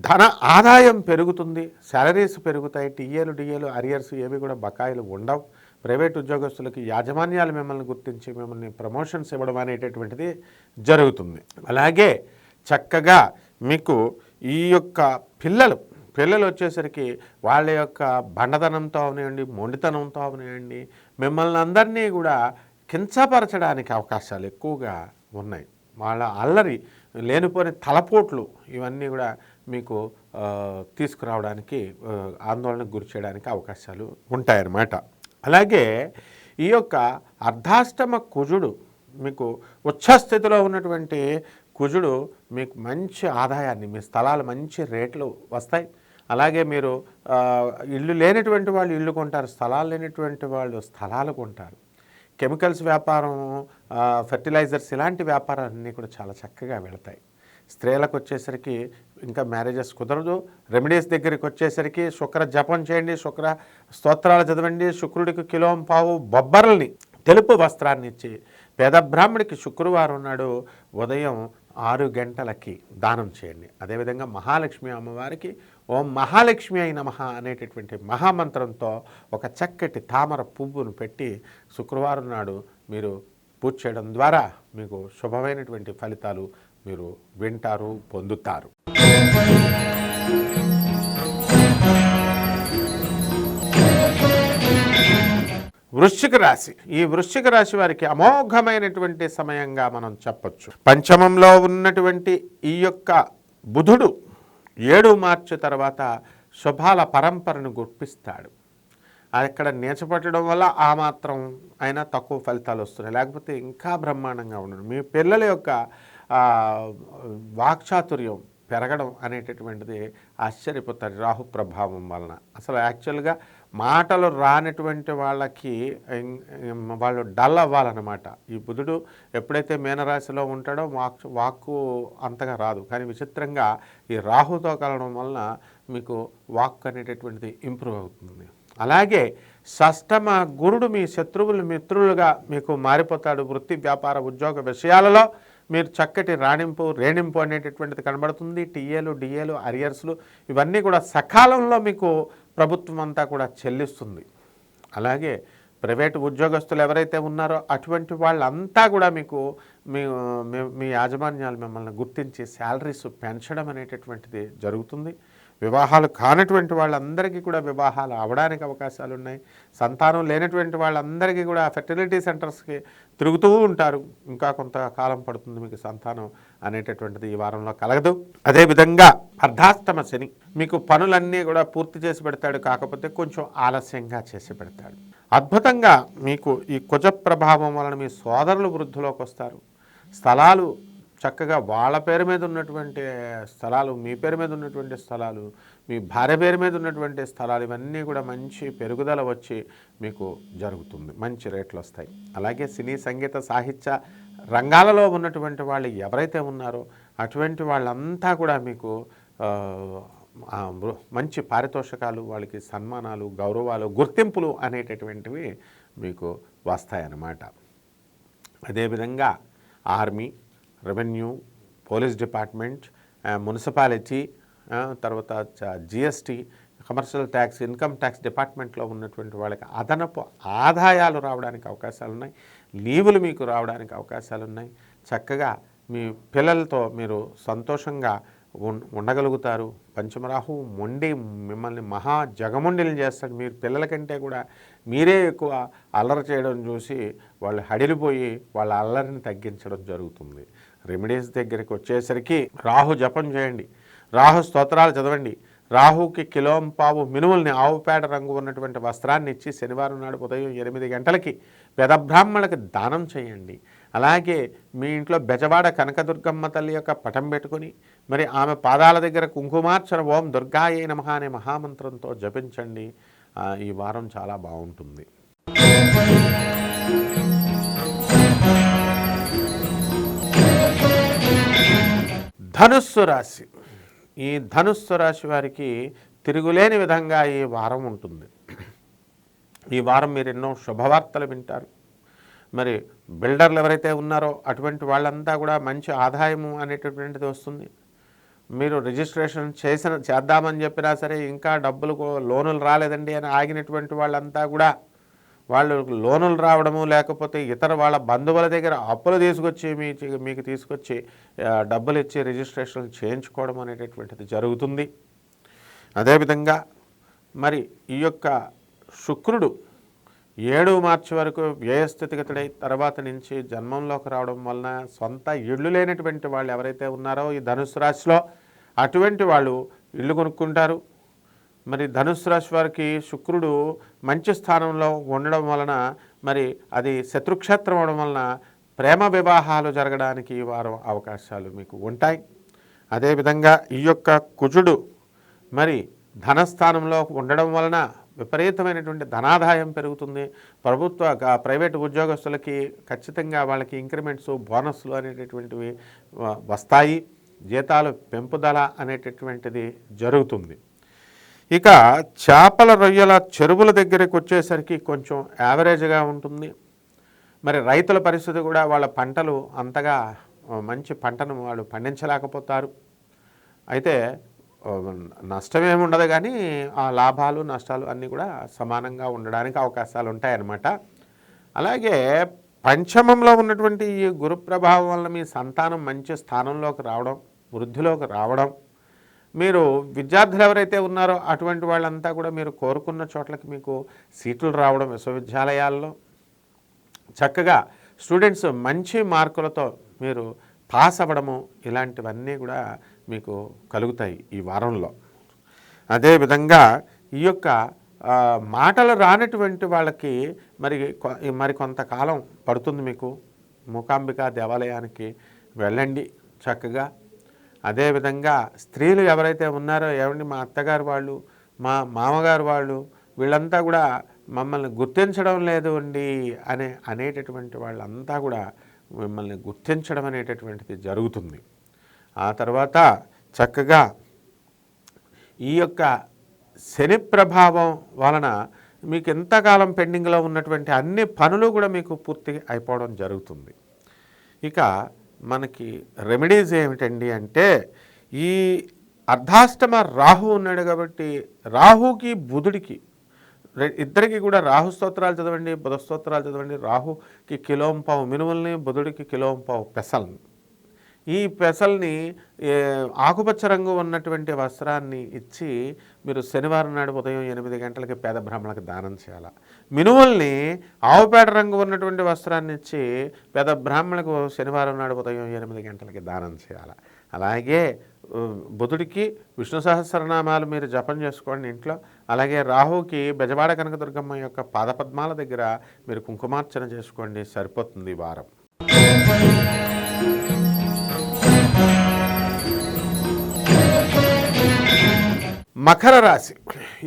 ధన ఆదాయం పెరుగుతుంది, శాలరీస్ పెరుగుతాయి. టీఏలు, అరియర్స్ ఏవి కూడా బకాయిలు ఉండవు. ప్రైవేట్ ఉద్యోగస్తులకి యాజమాన్యాలు మిమ్మల్ని గుర్తించి మిమ్మల్ని ప్రమోషన్స్ ఇవ్వడం అనేటటువంటిది జరుగుతుంది. అలాగే చక్కగా మీకు ఈ యొక్క పిల్లలు వచ్చేసరికి వాళ్ళ యొక్క బండతనంతో అవనివ్వండి, మొండితనంతో అవనివ్వండి, మిమ్మల్ని అందరినీ కూడా కించపరచడానికి అవకాశాలు ఎక్కువగా ఉన్నాయి. వాళ్ళ అల్లరి, లేనిపోని తలపోట్లు ఇవన్నీ కూడా మీకు తీసుకురావడానికి, ఆందోళనకు గురి చేయడానికి అవకాశాలు ఉంటాయన్నమాట. అలాగే ఈ యొక్క అర్ధాష్టమ కుజుడు మీకు ఉచ్చస్థితిలో ఉన్నటువంటి కుజుడు మీకు మంచి ఆదాయాన్ని, మీ స్థలాలు మంచి రేట్లు వస్తాయి. అలాగే మీరు ఇల్లు లేనటువంటి వాళ్ళు ఇల్లు కొంటారు, స్థలాలు లేనటువంటి వాళ్ళు స్థలాలు కొంటారు. కెమికల్స్ వ్యాపారం, ఫెర్టిలైజర్స్ ఇలాంటి వ్యాపారాలన్నీ కూడా చాలా చక్కగా వెళతాయి. స్త్రీలకు వచ్చేసరికి ఇంకా మ్యారేజెస్ కుదరదు. రెమెడీస్ దగ్గరికి వచ్చేసరికి శుక్ర జపం చేయండి, శుక్ర స్తోత్రాలు చదవండి. శుక్రుడికి 1.5 కిలో బొబ్బర్లని తెలుపు వస్త్రాన్ని ఇచ్చి పేద బ్రాహ్మడికి శుక్రవారం నాడు ఉదయం 6 గంటలకి దానం చేయండి. అదేవిధంగా మహాలక్ష్మి అమ్మవారికి ఓం మహాలక్ష్మి అయి నమః అనేటటువంటి మహామంత్రంతో ఒక చక్కటి తామర పువ్వును పెట్టి శుక్రవారం నాడు మీరు పూజ చేయడం ద్వారా మీకు శుభమైనటువంటి ఫలితాలు మీరు వింటారు, పొందుతారు. వృశ్చిక రాశి. ఈ వృశ్చిక రాశి వారికి అమోఘమైనటువంటి సమయంగా మనం చెప్పొచ్చు. పంచమంలో ఉన్నటువంటి ఈ యొక్క బుధుడు 7 మార్చి తర్వాత శుభాల పరంపరను గుర్తిస్తాడు. అక్కడ నీచపట్టడం వల్ల ఆ మాత్రం అయినా తక్కువ ఫలితాలు వస్తున్నాయి, లేకపోతే ఇంకా బ్రహ్మాండంగా ఉండడం. మీ పిల్లల యొక్క వాక్చాతుర్యం పెరగడం అనేటటువంటిది ఆశ్చర్యపోతారు రాహు ప్రభావం వలన. అసలు యాక్చువల్గా మాటలు రానటువంటి వాళ్ళకి వాళ్ళు డల్ అవ్వాలన్నమాట. ఈ బుధుడు ఎప్పుడైతే మీనరాశిలో ఉంటాడో వాక్కు అంతగా రాదు. కానీ విచిత్రంగా ఈ రాహుతో కలవడం వలన మీకు వాక్ అనేటటువంటిది ఇంప్రూవ్ అవుతుంది. అలాగే షష్టమ గురుడు మీ శత్రువులు మిత్రులుగా మీకు మారిపోతాడు. వృత్తి, వ్యాపార, ఉద్యోగ విషయాలలో మీరు చక్కటి రేణింపు అనేటటువంటిది కనబడుతుంది. టీఏలు, అరియర్స్లు ఇవన్నీ కూడా సకాలంలో మీకు ప్రభుత్వం అంతా కూడా చెల్లిస్తుంది. అలాగే ప్రైవేటు ఉద్యోగస్తులు ఎవరైతే ఉన్నారో అటువంటి వాళ్ళంతా కూడా మీకు మీ యాజమాన్యాలు మిమ్మల్ని గుర్తించి శాలరీస్ పెంచడం అనేటటువంటిది జరుగుతుంది. వివాహాలు కానటువంటి వాళ్ళందరికీ కూడా వివాహాలు అవడానికి అవకాశాలు ఉన్నాయి. సంతానం లేనటువంటి వాళ్ళందరికీ కూడా ఫెర్టిలిటీ సెంటర్స్కి తిరుగుతూ ఉంటారు. ఇంకా కొంతకాలం పడుతుంది మీకు సంతానం అనేటటువంటిది ఈ వారంలో కలగదు. అదేవిధంగా అర్ధాష్టమ శని మీకు పనులన్నీ కూడా పూర్తి చేసి పెడతాడు, కాకపోతే కొంచెం ఆలస్యంగా చేసి పెడతాడు. అద్భుతంగా మీకు ఈ కుజ ప్రభావం వలన మీ సోదరులు వృద్ధిలోకి వస్తారు. స్థలాలు చక్కగా వాళ్ళ పేరు మీద ఉన్నటువంటి స్థలాలు, మీ పేరు మీద ఉన్నటువంటి స్థలాలు, మీ భార్య పేరు మీద ఉన్నటువంటి స్థలాలు, ఇవన్నీ కూడా మంచి పెరుగుదల వచ్చి మీకు జరుగుతుంది. మంచి రేట్లు వస్తాయి. అలాగే సినీ సంగీత సాహిత్య రంగాలలో ఉన్నటువంటి వాళ్ళు ఎవరైతే ఉన్నారో అటువంటి వాళ్ళంతా కూడా మీకు మంచి పారితోషికాలు, వాళ్ళకి సన్మానాలు, గౌరవాలు, గుర్తింపులు అనేటటువంటివి మీకు వస్తాయన్నమాట. అదేవిధంగా army, revenue, police department, municipality, తర్వాత GST, commercial tax, income tax డిపార్ట్మెంట్లో ఉన్నటువంటి వాళ్ళకి అదనపు ఆదాయాలు రావడానికి అవకాశాలు ఉన్నాయి. లీవులు మీకు రావడానికి అవకాశాలు ఉన్నాయి. చక్కగా మీ పిల్లలతో మీరు సంతోషంగా ఉండగలుగుతారు. పంచమరాహు మొండి మిమ్మల్ని మహా జగమొండిని చేస్తాడు. మీరు పిల్లల కంటే కూడా మీరే ఎక్కువ అల్లరి చేయడం చూసి వాళ్ళు హడిలిపోయి వాళ్ళ అల్లరిని తగ్గించడం జరుగుతుంది. రెమెడీస్ దగ్గరికి వచ్చేసరికి రాహు జపం చేయండి, రాహు స్తోత్రాలు చదవండి. రాహుకి కిలోంపావు మినుముల్ని, ఆవు పేడ రంగు ఉన్నటువంటి వస్త్రాన్ని ఇచ్చి శనివారం నాడు ఉదయం 8 గంటలకి పెద బ్రాహ్మణులకు దానం చేయండి. అలాగే మీ ఇంట్లో బెజవాడ కనకదుర్గమ్మ తల్లి యొక్క పటం పెట్టుకుని మరి ఆమె పాదాల దగ్గర కుంకుమార్చన ఓం దుర్గాయే నమః అనే మహామంత్రంతో జపించండి. ఈ వారం చాలా బాగుంటుంది. ధనుస్సు రాశి. ఈ ధనుస్సు రాశి వారికి తిరుగులేని విధంగా ఈ వారం ఉంటుంది. ఈ వారం మీరు ఎన్నో శుభవార్తలు వింటారు. మరి బిల్డర్లు ఎవరైతే ఉన్నారో అటువంటి వాళ్ళంతా కూడా మంచి ఆదాయము అనేటటువంటిది వస్తుంది. మీరు రిజిస్ట్రేషన్ చేద్దామని చెప్పినా సరే ఇంకా డబ్బులు లోనులు రాలేదండి అని ఆగినటువంటి వాళ్ళంతా కూడా వాళ్ళు లోనులు రావడము, లేకపోతే ఇతర వాళ్ళ బంధువుల దగ్గర అప్పులు తీసుకొచ్చి మీకు తీసుకొచ్చి డబ్బులు ఇచ్చి రిజిస్ట్రేషన్ చేయించుకోవడం అనేటటువంటిది జరుగుతుంది. అదేవిధంగా మరి ఈ యొక్క శుక్రుడు 7 మార్చి వరకు వ్యయస్థితిగతుడై తర్వాత నుంచి జన్మంలోకి రావడం వలన సొంత ఇళ్ళు లేనటువంటి వాళ్ళు ఎవరైతే ఉన్నారో ఈ ధనుసు రాశిలో అటువంటి వాళ్ళు ఇళ్ళు కొనుక్కుంటారు. మరి ధనుసు రాశి వారికి శుక్రుడు మంచి స్థానంలో ఉండడం వలన మరి అది శత్రుక్షేత్రం అవడం వలన ప్రేమ వివాహాలు జరగడానికి ఈ వారం అవకాశాలు మీకు ఉంటాయి. అదేవిధంగా ఈ యొక్క కుజుడు మరి ధనస్థానంలో ఉండడం వలన విపరీతమైనటువంటి ధనాదాయం పెరుగుతుంది. ప్రైవేటు ఉద్యోగస్తులకి ఖచ్చితంగా వాళ్ళకి ఇంక్రిమెంట్స్, బోనస్లు అనేటటువంటివి వస్తాయి. జీతాలు పెంపుదల అనేటటువంటిది జరుగుతుంది. ఇక చేపల రొయ్యల చెరువుల దగ్గరికి వచ్చేసరికి కొంచెం యావరేజ్గా ఉంటుంది. మరి రైతుల పరిస్థితి కూడా వాళ్ళ పంటలు అంతగా మంచి పంటను వాళ్ళు పండించలేకపోతారు. అయితే నష్టమేమి ఉండదు, కానీ ఆ లాభాలు నష్టాలు అన్నీ కూడా సమానంగా ఉండడానికి అవకాశాలు ఉంటాయన్నమాట. అలాగే పంచమంలో ఉన్నటువంటి ఈ గురు ప్రభావం వల్ల మీ సంతానం మంచి స్థానంలోకి రావడం, వృద్ధిలోకి రావడం, మీరు విద్యార్థులు ఎవరైతే ఉన్నారో అటువంటి వాళ్ళంతా కూడా మీరు కోరుకున్న చోట్లకి మీకు సీట్లు రావడం, విశ్వవిద్యాలయాల్లో చక్కగా స్టూడెంట్స్ మంచి మార్కులతో మీరు పాస్ అవ్వడము, ఇలాంటివన్నీ కూడా మీకు కలుగుతాయి ఈ వారంలో. అదేవిధంగా ఈ యొక్క మాటలు రానటువంటి వాళ్ళకి మరి కొంతకాలం పడుతుంది. మీకు మూకాంబికా దేవాలయానికి వెళ్ళండి చక్కగా. అదేవిధంగా స్త్రీలు ఎవరైతే ఉన్నారో, ఏమండి మా అత్తగారు వాళ్ళు, మా మామగారు వాళ్ళు, వీళ్ళంతా కూడా మమ్మల్ని గుర్తించడం లేదు అండి అనేటటువంటి వాళ్ళంతా కూడా మిమ్మల్ని గుర్తించడం అనేటటువంటిది జరుగుతుంది. ఆ తర్వాత చక్కగా ఈ యొక్క శని ప్రభావం వలన మీకు ఎంతకాలం పెండింగ్లో ఉన్నటువంటి అన్ని పనులు కూడా మీకు పూర్తి అయిపోవడం జరుగుతుంది. ఇక మనకి రెమెడీస్ ఏమిటండి అంటే, ఈ అర్ధాష్టమ రాహు ఉన్నాడు కాబట్టి రాహుకి బుధుడికి ఇద్దరికి కూడా రాహు స్తోత్రాలు చదవండి, బుధ స్తోత్రాలు చదవండి. రాహుకి కిలోంపావు మినుముల్ని, బుధుడికి కిలోంపావు పెసల్ని. ఈ పెసల్ని ఆకుపచ్చ రంగు ఉన్నటువంటి వస్త్రాన్ని ఇచ్చి మీరు శనివారం నాడు ఉదయం 8 గంటలకి పేద బ్రాహ్మణులకు దానం చేయాలి. మినుముల్ని ఆవుపేట రంగు ఉన్నటువంటి వస్త్రాన్ని ఇచ్చి పేద బ్రాహ్మణులకు శనివారం నాడు ఉదయం 8 గంటలకి దానం చేయాలి. అలాగే బుధుడికి విష్ణు సహస్రనామాలు మీరు జపం చేసుకోండి ఇంట్లో. అలాగే రాహుకి బెజవాడ కనకదుర్గమ్మ యొక్క పాదపద్మాల దగ్గర మీరు కుంకుమార్చన చేసుకోండి, సరిపోతుంది ఈ వారం. మకర రాశి.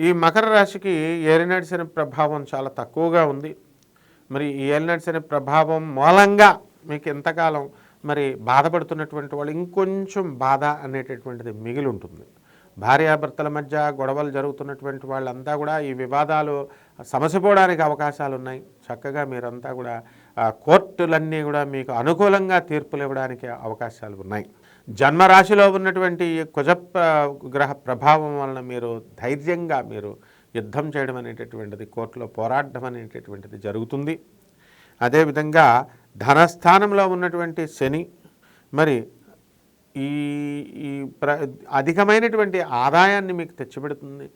ఈ మకర రాశికి ఏలినాటి శని ప్రభావం చాలా తక్కువగా ఉంది. మరి ఈ ఏలినాటి శని ప్రభావం మూలంగా మీకు ఎంతకాలం మరి బాధపడుతున్నటువంటి వాళ్ళు ఇంకొంచెం బాధ అనేటటువంటిది మిగిలి ఉంటుంది. భార్యాభర్తల మధ్య గొడవలు జరుగుతున్నటువంటి వాళ్ళంతా కూడా ఈ వివాదాలు సమసిపోవడానికి అవకాశాలు ఉన్నాయి. చక్కగా మీరంతా కూడా కోర్టులన్నీ కూడా మీకు అనుకూలంగా తీర్పులు ఇవ్వడానికి అవకాశాలు ఉన్నాయి. జన్మరాశిలో ఉన్నటువంటి కుజ గ్రహ ప్రభావం వలన మీరు ధైర్యంగా మీరు యుద్ధం చేయడం అనేటటువంటిది, కోర్టులో పోరాడడం అనేటటువంటిది జరుగుతుంది. అదేవిధంగా ధనస్థానంలో ఉన్నటువంటి శని మరి ఈ ఈ అధికమైనటువంటి ఆదాయాన్ని మీకు తెచ్చిపెడుతుంది.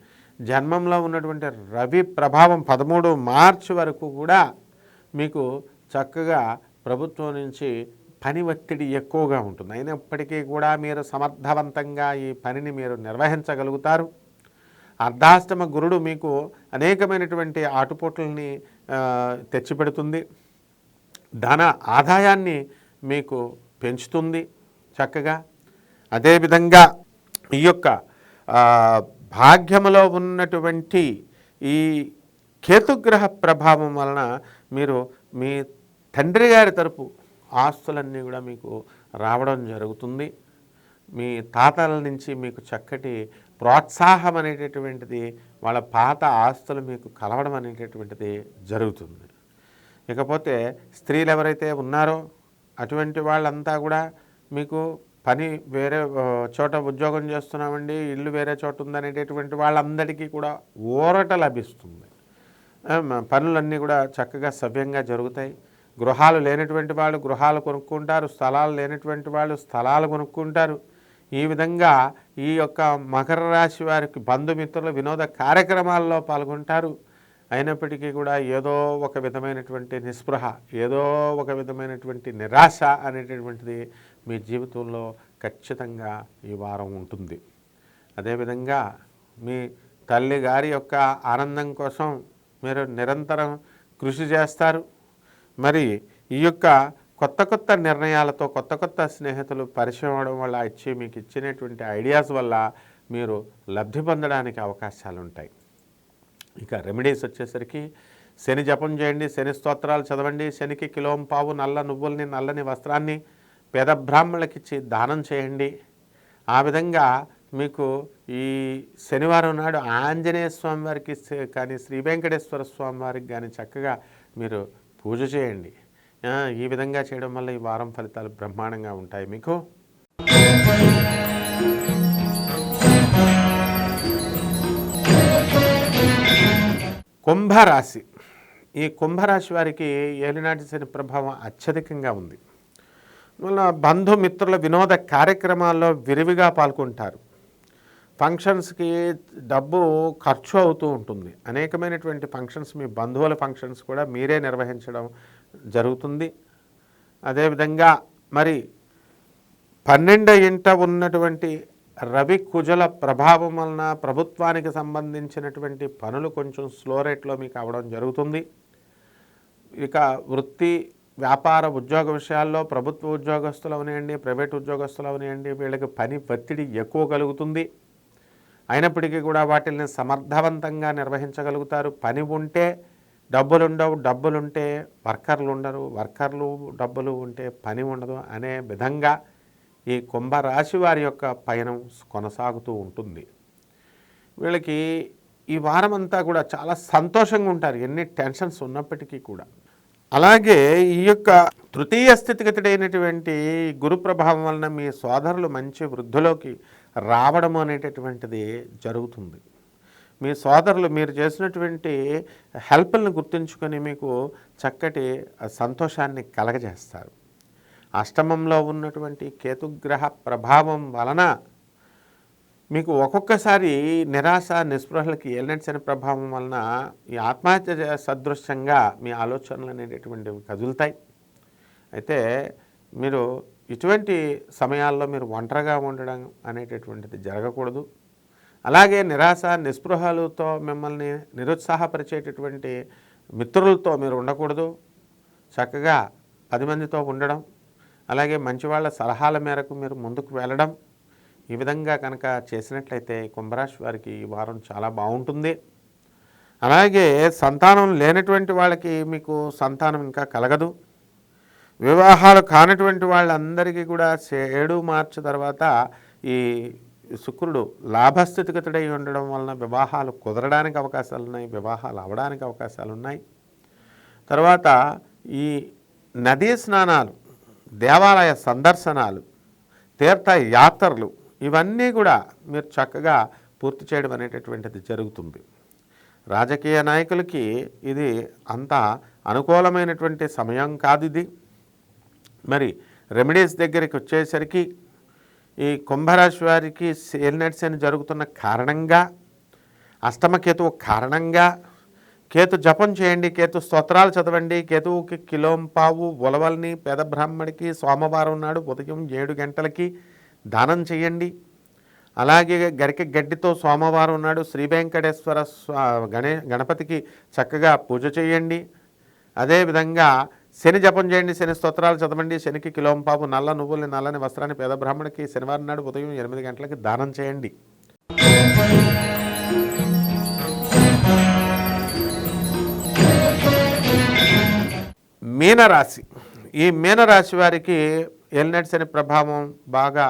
జన్మంలో ఉన్నటువంటి రవి ప్రభావం 13 మార్చి వరకు కూడా మీకు చక్కగా ప్రభుత్వం నుంచి పని ఒత్తిడి ఎక్కువగా ఉంటుంది. అయినప్పటికీ కూడా మీరు సమర్థవంతంగా ఈ పనిని మీరు నిర్వహించగలుగుతారు. అర్ధాష్టమ గురుడు మీకు అనేకమైనటువంటి ఆటుపోట్లని తెచ్చిపెడుతుంది. ధన ఆదాయాన్ని మీకు పెంచుతుంది చక్కగా. అదేవిధంగా ఈ యొక్క భాగ్యములో ఉన్నటువంటి ఈ కేతుగ్రహ ప్రభావం వలన మీరు మీ తండ్రి గారి తరపు ఆస్తులన్నీ కూడా మీకు రావడం జరుగుతుంది. మీ తాతల నుంచి మీకు చక్కటి ప్రోత్సాహం అనేటటువంటిది, వాళ్ళ పాత ఆస్తులు మీకు కలవడం అనేటటువంటిది జరుగుతుంది. ఇకపోతే స్త్రీలు ఎవరైతే ఉన్నారో అటువంటి వాళ్ళంతా కూడా మీకు పని వేరే చోట ఉద్యోగం చేస్తున్నామండి, ఇల్లు వేరే చోట ఉందనేటటువంటి వాళ్ళందరికీ కూడా ఊరట లభిస్తుంది. పనులన్నీ కూడా చక్కగా సవ్యంగా జరుగుతాయి. గృహాలు లేనటువంటి వాళ్ళు గృహాలు కొనుక్కుంటారు, స్థలాలు లేనటువంటి వాళ్ళు స్థలాలు కొనుక్కుంటారు. ఈ విధంగా ఈ యొక్క మకర రాశి వారికి బంధుమిత్రుల వినోద కార్యక్రమాల్లో పాల్గొంటారు. అయినప్పటికీ కూడా ఏదో ఒక విధమైనటువంటి నిస్పృహ, ఏదో ఒక విధమైనటువంటి నిరాశ అనేటటువంటిది మీ జీవితంలో ఖచ్చితంగా ఈ వారం ఉంటుంది. అదేవిధంగా మీ తల్లి గారి యొక్క ఆనందం కోసం మీరు నిరంతరం కృషి చేస్తారు. మరి ఈ యొక్క కొత్త కొత్త నిర్ణయాలతో కొత్త కొత్త స్నేహితులు పరిచయం అవడం వల్ల మీకు ఇచ్చినటువంటి ఐడియాస్ వల్ల మీరు లబ్ధి పొందడానికి అవకాశాలు ఉంటాయి. ఇక రెమెడీస్ వచ్చేసరికి శని జపం చేయండి, శని స్తోత్రాలు చదవండి, శనికి కిలోంపావు నల్ల నువ్వుల్ని నల్లని వస్త్రాన్ని పేద బ్రాహ్మణులకిచ్చి దానం చేయండి. ఆ విధంగా మీకు ఈ శనివారం నాడు ఆంజనేయ స్వామి వారికి కానీ శ్రీ వెంకటేశ్వర స్వామి వారికి కానీ చక్కగా మీరు పూజ చేయండి. ఈ విధంగా చేయడం వల్ల ఈ వారం ఫలితాలు బ్రహ్మాండంగా ఉంటాయి మీకు. కుంభరాశి. ఈ కుంభరాశి వారికి ఏలినాటి శని ప్రభావం అత్యధికంగా ఉంది. వల్ల బంధుమిత్రుల వినోద కార్యక్రమాల్లో విరివిగా పాల్గొంటారు. ఫంక్షన్స్కి డబ్బు ఖర్చు అవుతూ ఉంటుంది. అనేకమైనటువంటి ఫంక్షన్స్, మీ బంధువుల ఫంక్షన్స్ కూడా మీరే నిర్వహించడం జరుగుతుంది. అదేవిధంగా మరి 12 ఇంట ఉన్నటువంటి రవి కుజల ప్రభావం వలన ప్రభుత్వానికి సంబంధించినటువంటి పనులు కొంచెం స్లో రేట్లో మీకు అవ్వడం జరుగుతుంది. ఇక వృత్తి వ్యాపార ఉద్యోగ విషయాల్లో ప్రభుత్వ ఉద్యోగస్తులు అవనివ్వండి, ప్రైవేట్ ఉద్యోగస్తులు అవనివ్వండి, వీళ్ళకి పని ఒత్తిడి ఎక్కువ కలుగుతుంది. అయినప్పటికీ కూడా వాటిని సమర్థవంతంగా నిర్వహించగలుగుతారు. పని ఉంటే డబ్బులుండవు, డబ్బులుంటే వర్కర్లు ఉండరు, వర్కర్లు డబ్బులు ఉంటే పని ఉండదు అనే విధంగా ఈ కుంభరాశి వారి యొక్క పయనం కొనసాగుతూ ఉంటుంది. వీళ్ళకి ఈ వారం అంతా కూడా చాలా సంతోషంగా ఉంటారు, ఎన్ని టెన్షన్స్ ఉన్నప్పటికీ కూడా. అలాగే ఈ యొక్క తృతీయ స్థితిగతుడైనటువంటి గురు ప్రభావం వలన మీ సోదరులు మంచి వృద్ధిలోకి రావడం అనేటటువంటిది జరుగుతుంది. మీ సోదరులు మీరు చేసినటువంటి హెల్ప్లను గుర్తుంచుకొని మీకు చక్కటి సంతోషాన్ని కలగజేస్తారు. అష్టమంలో ఉన్నటువంటి కేతుగ్రహ ప్రభావం వలన మీకు ఒక్కొక్కసారి నిరాశ నిస్పృహలకి ఏలినాటి శని ప్రభావం వలన ఈ ఆత్మహత్య సదృశ్యంగా మీ ఆలోచనలు అనేటటువంటివి కదులుతాయి. అయితే మీరు ఇటువంటి సమయాల్లో మీరు ఒంటరిగా ఉండడం అనేటటువంటిది జరగకూడదు. అలాగే నిరాశ నిస్పృహలతో మిమ్మల్ని నిరుత్సాహపరిచేటటువంటి మిత్రులతో మీరు ఉండకూడదు. చక్కగా 10 మందితో ఉండడం, అలాగే మంచి వాళ్ళ సలహాల మేరకు మీరు ముందుకు వెళ్ళడం, ఈ విధంగా కనుక చేసినట్లయితే కుంభరాశి వారికి ఈ వారం చాలా బాగుంటుంది. అలాగే సంతానం లేనటువంటి వాళ్ళకి మీకు సంతానం ఇంకా కలగదు. వివాహాలు కానటువంటి వాళ్ళందరికీ కూడా 7 మార్చి తర్వాత ఈ శుక్రుడు లాభస్థితిగతుడై ఉండడం వలన వివాహాలు కుదరడానికి అవకాశాలు ఉన్నాయి, వివాహాలు అవ్వడానికి అవకాశాలు ఉన్నాయి. తర్వాత ఈ నదీ స్నానాలు, దేవాలయ సందర్శనాలు, తీర్థయాత్రలు ఇవన్నీ కూడా మీరు చక్కగా పూర్తి చేయడం అనేటటువంటిది జరుగుతుంది. రాజకీయ నాయకులకి ఇది అంత అనుకూలమైనటువంటి సమయం కాదు ఇది. మరి రెమెడీస్ దగ్గరికి వచ్చేసరికి ఈ కుంభరాశి వారికి ఏలినాటి శని జరుగుతున్న కారణంగా, అష్టమకేతువు కారణంగా కేతు జపం చేయండి, కేతు స్తోత్రాలు చదవండి. కేతువుకి కిలోంపావు ఉలవల్ని పేద బ్రాహ్మడికి సోమవారం నాడు ఉదయం 7 గంటలకి దానం చేయండి. అలాగే గరిక గడ్డితో సోమవారం నాడు శ్రీ వెంకటేశ్వర గణపతికి చక్కగా పూజ చేయండి. అదేవిధంగా శని జపం చేయండి, శని స్తోత్రాలు చదవండి. శనికి కిలోంపావు నల్ల నువ్వుల్ని, నల్లని వస్త్రాన్ని పేద బ్రాహ్మణికి శనివారం నాడు ఉదయం 8 గంటలకి దానం చేయండి. మీనరాశి, ఈ మీనరాశి వారికి ఏలినాటి శని ప్రభావం బాగా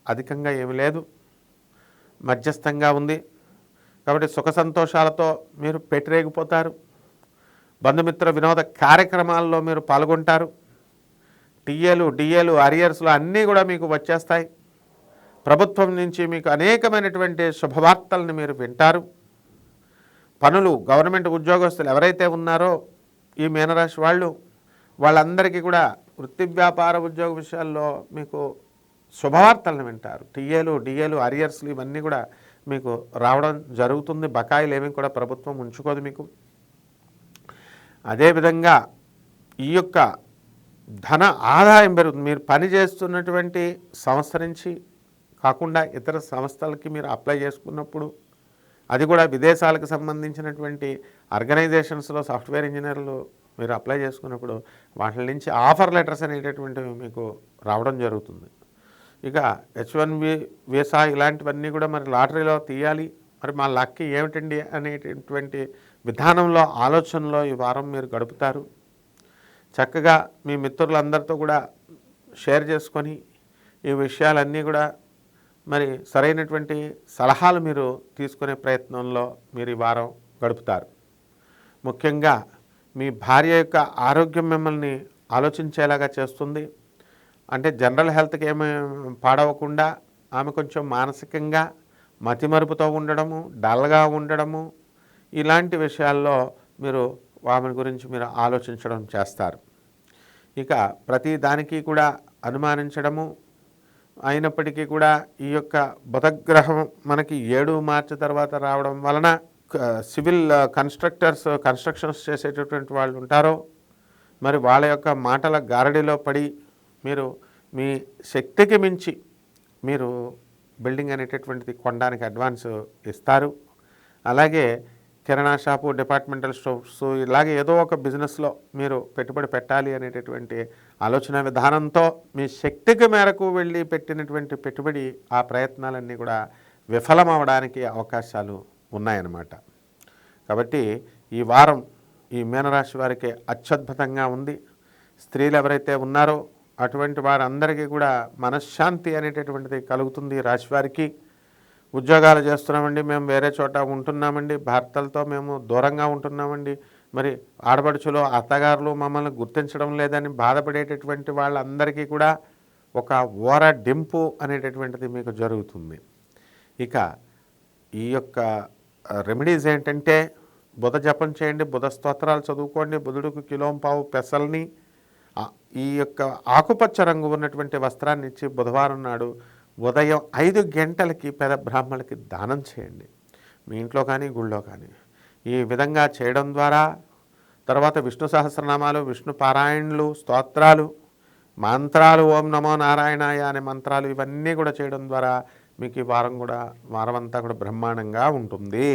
అధికంగా ఏమి లేదు, మధ్యస్థంగా ఉంది. కాబట్టి సుఖ సంతోషాలతో మీరు పెట్టిరేగిపోతారు. బంధుమిత్ర వినోద కార్యక్రమాల్లో మీరు పాల్గొంటారు. టీఏలు, డిఏలు, అరియర్స్లు అన్నీ కూడా మీకు వచ్చేస్తాయి. ప్రభుత్వం నుంచి మీకు అనేకమైనటువంటి శుభవార్తలను మీరు వింటారు. పనులు, గవర్నమెంట్ ఉద్యోగస్తులు ఎవరైతే ఉన్నారో ఈ మీనరాశి వాళ్ళందరికీ కూడా వృత్తి వ్యాపార ఉద్యోగ విషయాల్లో మీకు శుభవార్తలను వింటారు. టీఏలు, డిఏలు, అరియర్స్లు ఇవన్నీ కూడా మీకు రావడం జరుగుతుంది. బకాయిలు ఏమీ కూడా ప్రభుత్వం ఉంచుకోదు మీకు. అదేవిధంగా ఈ యొక్క ధన ఆదాయం పెరుగుతుంది. మీరు పనిచేస్తున్నటువంటి సంస్థ నుంచి కాకుండా ఇతర సంస్థలకి మీరు అప్లై చేసుకున్నప్పుడు, అది కూడా విదేశాలకు సంబంధించినటువంటి ఆర్గనైజేషన్స్లో సాఫ్ట్వేర్ ఇంజనీర్లు మీరు అప్లై చేసుకున్నప్పుడు వాటి నుంచి ఆఫర్ లెటర్స్ అనేటటువంటివి మీకు రావడం జరుగుతుంది. ఇక H1B వీసా ఇలాంటివన్నీ కూడా మరి లాటరీలో తీయాలి, మరి మా లక్కి ఏమిటండి అనేటటువంటి విధానంలో ఆలోచనలో ఈ వారం మీరు గడుపుతారు. చక్కగా మీ మిత్రులందరితో కూడా షేర్ చేసుకొని ఈ విషయాలన్నీ కూడా మరి సరైనటువంటి సలహాలు మీరు తీసుకునే ప్రయత్నంలో మీరు ఈ వారం గడుపుతారు. ముఖ్యంగా మీ భార్య యొక్క ఆరోగ్యం మిమ్మల్ని ఆలోచించేలాగా చేస్తుంది. అంటే జనరల్ హెల్త్కి ఏమి పాడవకుండా ఆమె కొంచెం మానసికంగా మతిమరుపుతో ఉండడము, డల్గా ఉండడము, ఇలాంటి విషయాల్లో మీరు ఆమె గురించి మీరు ఆలోచించడం చేస్తారు. ఇక ప్రతి దానికి కూడా అనుమానించడము, అయినప్పటికీ కూడా ఈ యొక్క బుధగ్రహం మనకి 7 మార్చి తర్వాత రావడం వలన సివిల్ కన్స్ట్రక్షన్స్ చేసేటటువంటి వాళ్ళు ఉంటారో మరి వాళ్ళ యొక్క మాటల గారడిలో పడి మీరు మీ శక్తికి మించి మీరు బిల్డింగ్ అనేటటువంటిది కొనడానికి అడ్వాన్స్ ఇస్తారు. అలాగే కిరాణా షాపు, డిపార్ట్మెంటల్ స్టోర్స్ ఇలాగే ఏదో ఒక బిజినెస్లో మీరు పెట్టుబడి పెట్టాలి అనేటటువంటి ఆలోచన విధానంతో మీ శక్తికి మేరకు వెళ్ళి పెట్టినటువంటి పెట్టుబడి ఆ ప్రయత్నాలన్నీ కూడా విఫలమవడానికి అవకాశాలు ఉన్నాయన్నమాట. కాబట్టి ఈ వారం ఈ మీనరాశి వారికి అత్యద్భుతంగా ఉంది. స్త్రీలు ఎవరైతే ఉన్నారో అటువంటి వారందరికీ కూడా మనశ్శాంతి అనేటటువంటిది కలుగుతుంది. రాశి వారికి ఉద్యోగాలు చేస్తున్నామండి, మేము వేరే చోట ఉంటున్నామండి, భర్తలతో మేము దూరంగా ఉంటున్నామండి, మరి ఆడపడుచులు, అత్తగారులు మమ్మల్ని గుర్తించడం లేదని బాధపడేటటువంటి వాళ్ళందరికీ కూడా ఒక ఓరడింపు అనేటటువంటిది మీకు జరుగుతుంది. ఇక ఈ యొక్క రెమెడీస్ ఏంటంటే బుధ జపం చేయండి, బుధ స్తోత్రాలు చదువుకోండి, బుధుడికి కిలోంపావు పెసల్ని ఈ యొక్క ఆకుపచ్చ రంగు ఉన్నటువంటి వస్త్రాన్ని ఇచ్చి బుధవారం నాడు ఉదయం 5 గంటలకి పేద బ్రాహ్మణులకి దానం చేయండి, మీ ఇంట్లో కానీ గుళ్ళో కానీ. ఈ విధంగా చేయడం ద్వారా తర్వాత విష్ణు సహస్రనామాలు, విష్ణు పారాయణలు, స్తోత్రాలు మంత్రాలు ఓం నమో నారాయణాయ అనే మంత్రాలు ఇవన్నీ కూడా చేయడం ద్వారా మీకు ఈ వారం అంతా కూడా బ్రహ్మాండంగా ఉంటుంది.